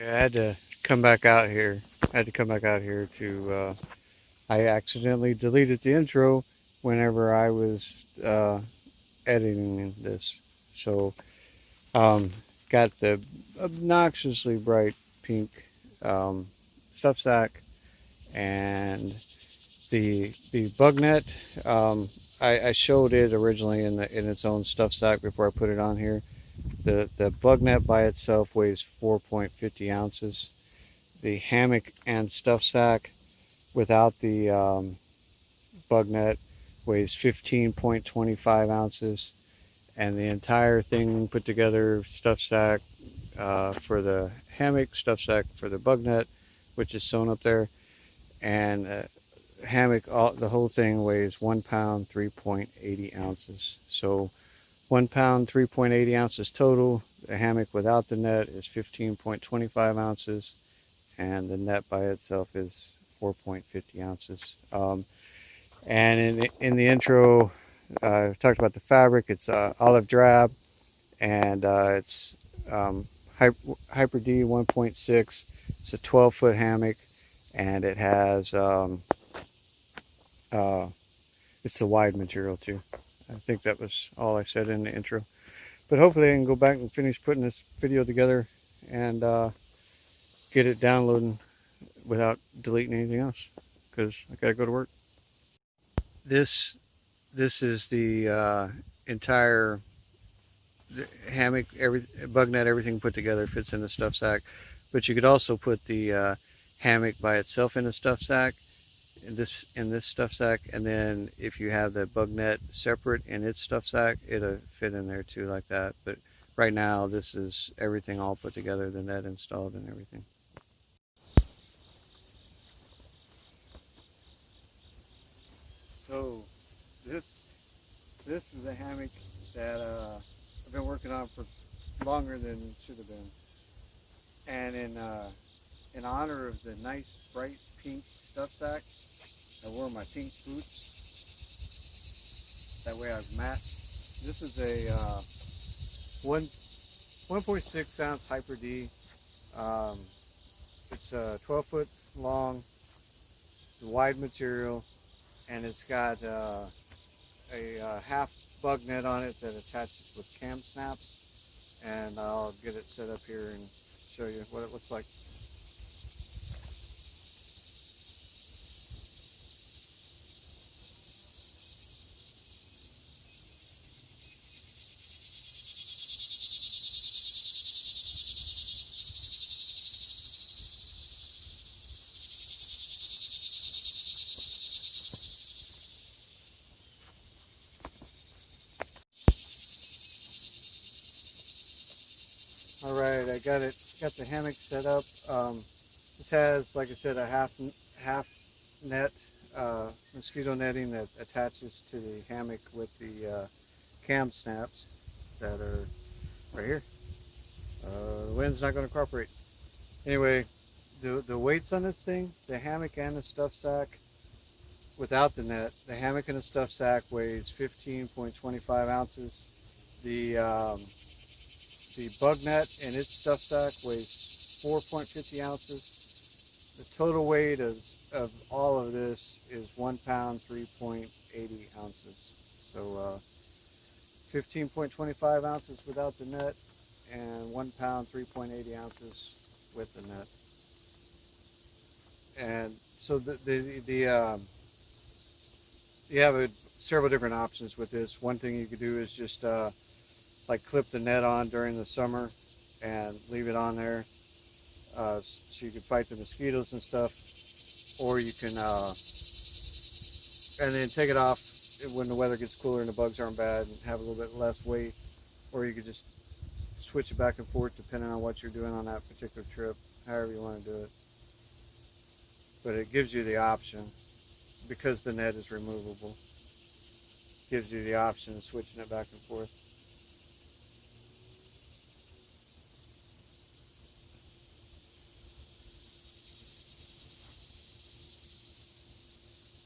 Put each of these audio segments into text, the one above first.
I had to come back out here. I had to come back out here to. I accidentally deleted the intro whenever I was editing this. So, um, got the obnoxiously bright pink um, stuff sack and the bug net. I showed it originally in its own stuff sack before I put it on here. The bug net by itself weighs 4.50 ounces. The hammock and stuff sack without the bug net weighs 15.25 ounces, and the entire thing put together, stuff sack for the hammock, stuff sack for the bug net, which is sewn up there, and hammock, the whole thing weighs 1 pound 3.80 ounces. So 1 pound 3.80 ounces total. The hammock without the net is 15.25 ounces, and the net by itself is 4.50 ounces. And in the intro, I talked about the fabric. It's olive drab, and it's Hyper D 1.6. It's a 12-foot hammock, and it has uh, it's the wide material too. I think that was all I said in the intro. But hopefully I can go back and finish putting this video together and get it downloading without deleting anything else, because I gotta go to work. This this is the entire hammock, every bug net, everything put together fits in the stuff sack. But you could also put the hammock by itself in a stuff sack, in this stuff sack, and then if you have the bug net separate in its stuff sack, it'll fit in there too, like that. But right now, this is everything all put together, the net installed and everything. So this this is a hammock that I've been working on for longer than it should have been, and in honor of the nice bright pink stuff sack, I wore my pink boots. That way I've matched. This is a 1.6 ounce Hyper D. Um, it's 12 foot long. It's a wide material, and it's got a half bug net on it that attaches with cam snaps. And I'll get it set up here and show you what it looks like. All right, I got the hammock set up. This has, like I said, a half net mosquito netting that attaches to the hammock with the cam snaps that are right here. The wind's not going to cooperate. Anyway, the weights on this thing, the hammock and the stuff sack without the net, the hammock and the stuff sack weighs 15.25 ounces. The bug net and its stuff sack weighs 4.50 ounces. The total weight of all of this is 1 pound 3.80 ounces. So 15.25 ounces without the net, and 1 pound 3.80 ounces with the net. And so you have several different options with this. One thing you could do is just like clip the net on during the summer and leave it on there, so you can fight the mosquitoes and stuff. Or you can and then take it off when the weather gets cooler and the bugs aren't bad, and have a little bit less weight. Or you could just switch it back and forth depending on what you're doing on that particular trip, however you want to do it. But it gives you the option, because the net is removable, gives you the option of switching it back and forth.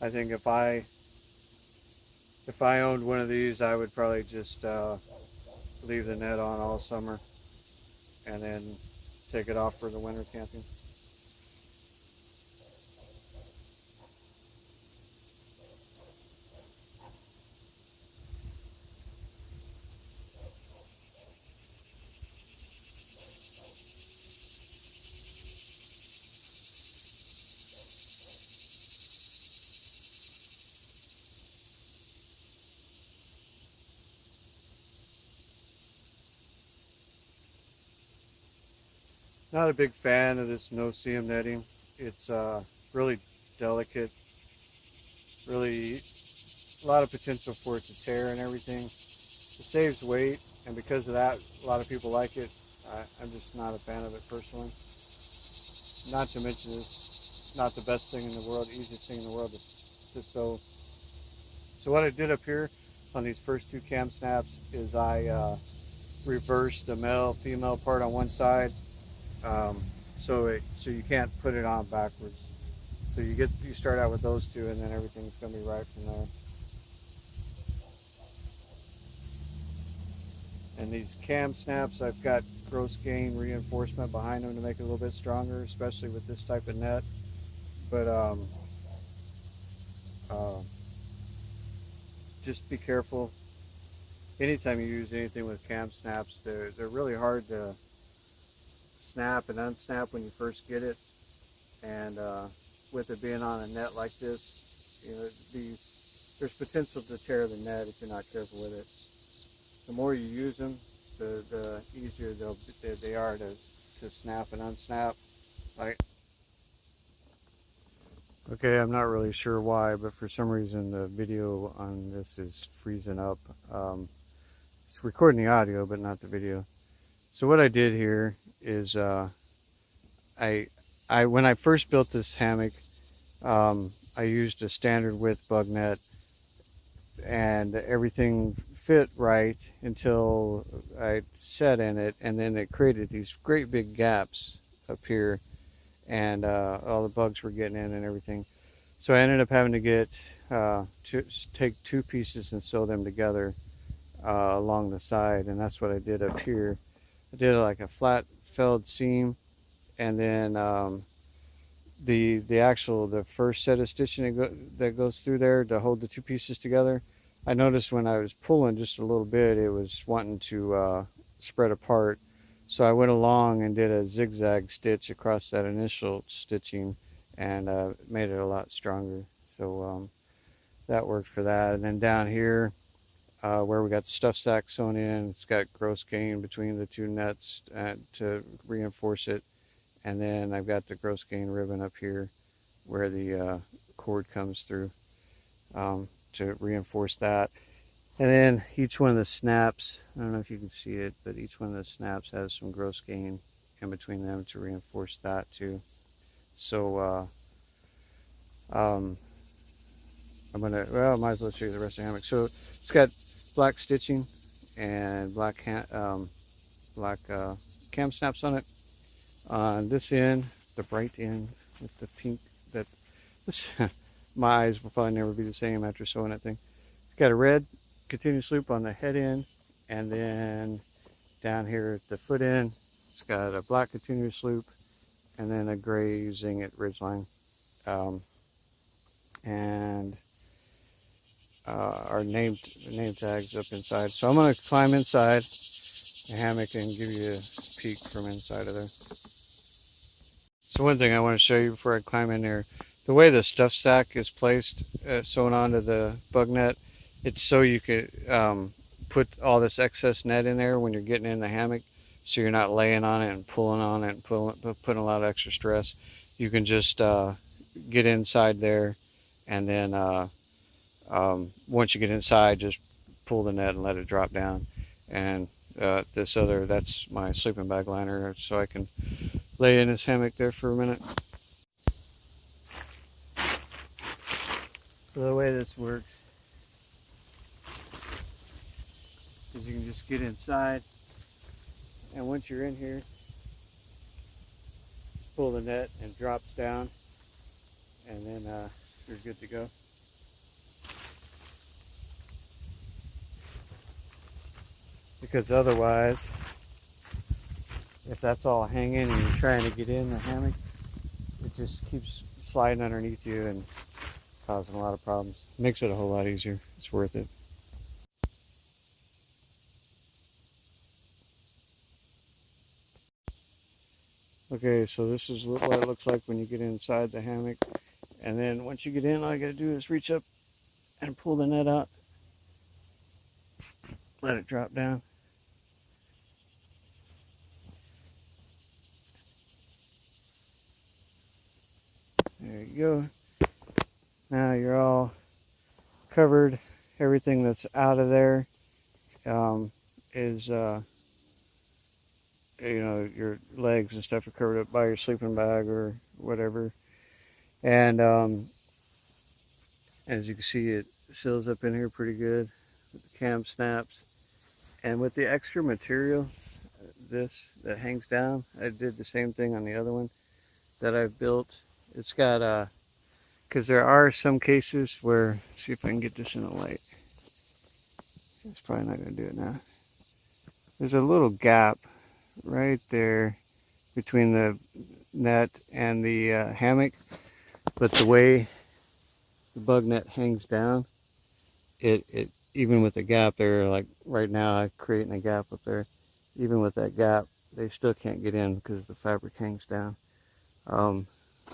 I think if I owned one of these, I would probably just leave the net on all summer, and then take it off for the winter camping. Not a big fan of this no-seam netting. It's really delicate, really a lot of potential for it to tear and everything. It saves weight, and because of that, a lot of people like it. I'm just not a fan of it personally. Not to mention it's not the best thing in the world, the easiest thing in the world to sew. So what I did up here on these first two cam snaps is I reversed the male-female part on one side, so you can't put it on backwards. So you start out with those two, and then everything's going to be right from there. And these cam snaps, I've got gross gain reinforcement behind them to make it a little bit stronger, especially with this type of net. But just be careful. Anytime you use anything with cam snaps, they're really hard to snap and unsnap when you first get it. And with it being on a net like this, you know, there's potential to tear the net if you're not careful with it. The more you use them, the easier they are to snap and unsnap. Okay, I'm not really sure why, but for some reason the video on this is freezing up. It's recording the audio, but not the video. So what I did here is when I first built this hammock, I used a standard width bug net, and everything fit right until I set in it, and then it created these great big gaps up here, and all the bugs were getting in and everything. So I ended up having to take two pieces and sew them together along the side, and that's what I did up here. I did like a flat felled seam, and then the first set of stitching that goes through there to hold the two pieces together, I noticed when I was pulling just a little bit, it was wanting to spread apart. So I went along and did a zigzag stitch across that initial stitching, and made it a lot stronger. So that worked for that. And then down here, where we got the stuff sack sewn in, it's got gross gain between the two nets to reinforce it. And then I've got the gross gain ribbon up here where the cord comes through to reinforce that. And then each one of the snaps, I don't know if you can see it, but each one of the snaps has some gross gain in between them to reinforce that too. So I might as well show you the rest of the hammock. So it's got black stitching and black cam snaps on it. On this end, the bright end with the pink, my eyes will probably never be the same after sewing that thing. It's got a red continuous loop on the head end, and then down here at the foot end, it's got a black continuous loop, and then a gray zinget ridgeline, and our name tags up inside. So I'm going to climb inside the hammock and give you a peek from inside of there. So one thing I want to show you before I climb in there, the way the stuff sack is placed, sewn onto the bug net, it's so you could put all this excess net in there when you're getting in the hammock, so you're not laying on it and pulling on it and putting a lot of extra stress. You can just get inside there, and then once you get inside, just pull the net and let it drop down. And that's my sleeping bag liner, so I can lay in this hammock there for a minute. So the way this works is you can just get inside, and once you're in here, pull the net and it drops down, and then you're good to go. Because otherwise, if that's all hanging and you're trying to get in the hammock, it just keeps sliding underneath you and causing a lot of problems. Makes it a whole lot easier. It's worth it. Okay, so this is what it looks like when you get inside the hammock. And then once you get in, all you gotta do is reach up and pull the net out. Let it drop down. There you go. Now you're all covered. Everything that's out of there is, you know, your legs and stuff are covered up by your sleeping bag or whatever. And as you can see, it seals up in here pretty good with the cam snaps. And with the extra material, this that hangs down, I did the same thing on the other one that I've built. It's got because there are some cases where, see if I can get this in the light. It's probably not going to do it now. There's a little gap right there between the net and the hammock, but the way the bug net hangs down, it even with the gap there, like right now I'm creating a gap up there, even with that gap, they still can't get in because the fabric hangs down.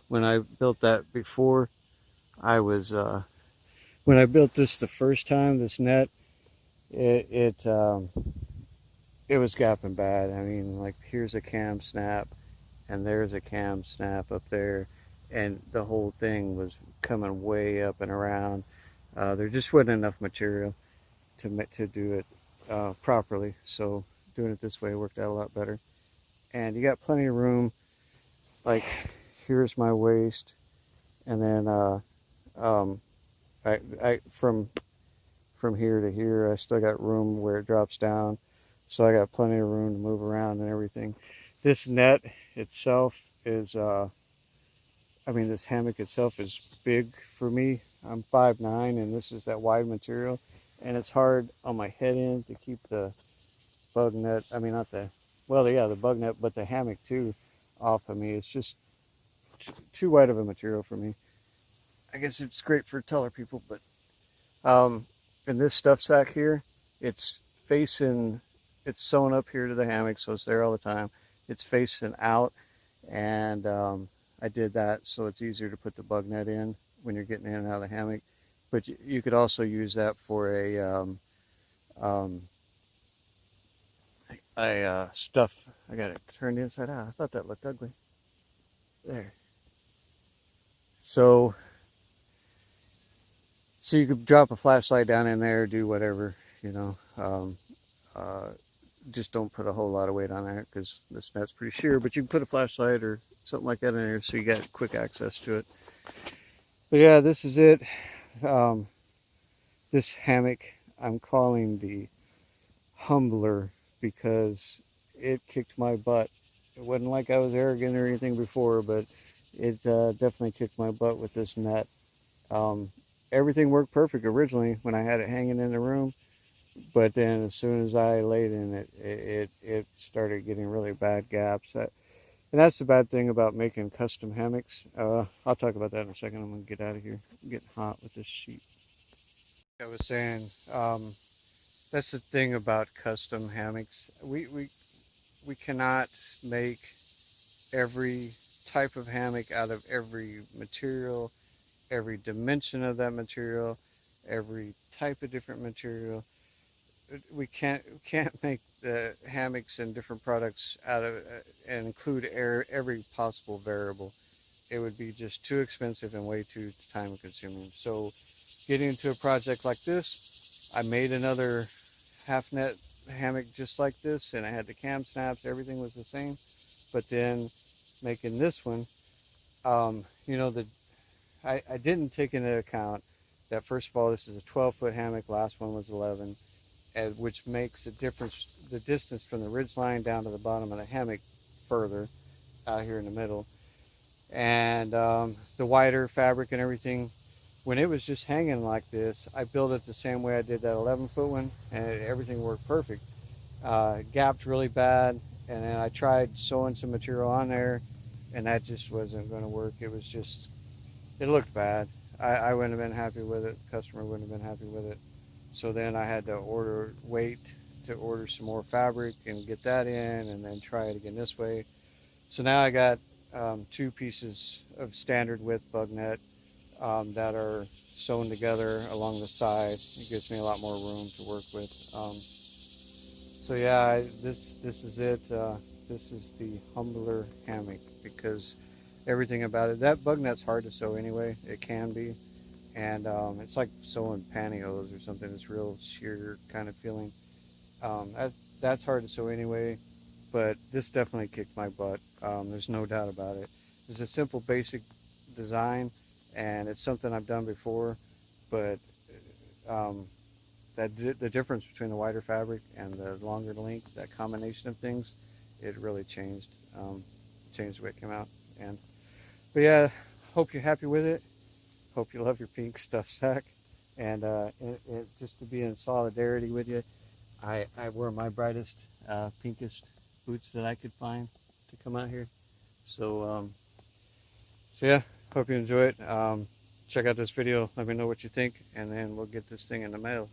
When I built that before, I was when I built this the first time, this net, it was gapping bad. I mean, like here's a cam snap, and there's a cam snap up there, and the whole thing was coming way up and around. There just wasn't enough material to do it properly, so doing it this way worked out a lot better. And you got plenty of room. Like here's my waist, and then from here to here, I still got room where it drops down, so I got plenty of room to move around and everything. This net itself is, I mean, this hammock itself is big for me. I'm 5'9", and this is that wide material, and it's hard on my head end to keep the bug net, I mean, not the, well, yeah, the bug net, but the hammock too, off of me. It's just too wide of a material for me. I guess it's great for taller people, but in this stuff sack here, it's facing, it's sewn up here to the hammock, so it's there all the time. It's facing out, and I did that so it's easier to put the bug net in when you're getting in and out of the hammock. But you could also use that for a stuff. I got it turned inside out. I thought that looked ugly. There. So you could drop a flashlight down in there, do whatever, you know. Just don't put a whole lot of weight on there because this net's pretty sheer, but you can put a flashlight or something like that in there so you got quick access to it. But yeah, this is it. This hammock I'm calling the Humbler because it kicked my butt. It wasn't like I was arrogant or anything before, but it definitely kicked my butt with this net. Everything worked perfect originally when I had it hanging in the room, but then as soon as I laid in it, it started getting really bad gaps. And that's the bad thing about making custom hammocks. I'll talk about that in a second. I'm going to get out of here. I'm getting hot with this sheet. I was saying, that's the thing about custom hammocks. We cannot make every type of hammock out of every material, every dimension of that material, every type of different material. We can't make the hammocks and different products out of and include every possible variable. It would be just too expensive and way too time consuming. So getting into a project like this, I made another half net hammock just like this, and I had the cam snaps, everything was the same. But then making this one, you know, I didn't take into account that, first of all, this is a 12-foot hammock, last one was 11, which makes a difference, the distance from the ridge line down to the bottom of the hammock further out here in the middle. And the wider fabric and everything, when it was just hanging like this, I built it the same way I did that 11-foot one, and everything worked perfect. It gapped really bad, and then I tried sewing some material on there, and that just wasn't going to work. It was just, it looked bad. I wouldn't have been happy with it. The customer wouldn't have been happy with it. So then I had to wait to order some more fabric and get that in, and then try it again this way. So now I got two pieces of standard width bug net that are sewn together along the side. It gives me a lot more room to work with. So yeah, this is it. This is the humbler hammock because everything about it. That bug net's hard to sew anyway. It can be, and it's like sewing pantyhose or something. It's real sheer kind of feeling. That that's hard to sew anyway, but this definitely kicked my butt. There's no doubt about it. It's a simple, basic design, and it's something I've done before, but um, the difference between the wider fabric and the longer length, that combination of things, it really changed the way it came out. And but yeah, hope you're happy with it. Hope you love your pink stuff sack, and just to be in solidarity with you, I wore my brightest, pinkest boots that I could find to come out here. So so yeah, hope you enjoy it. Check out this video. Let me know what you think, and then we'll get this thing in the mail.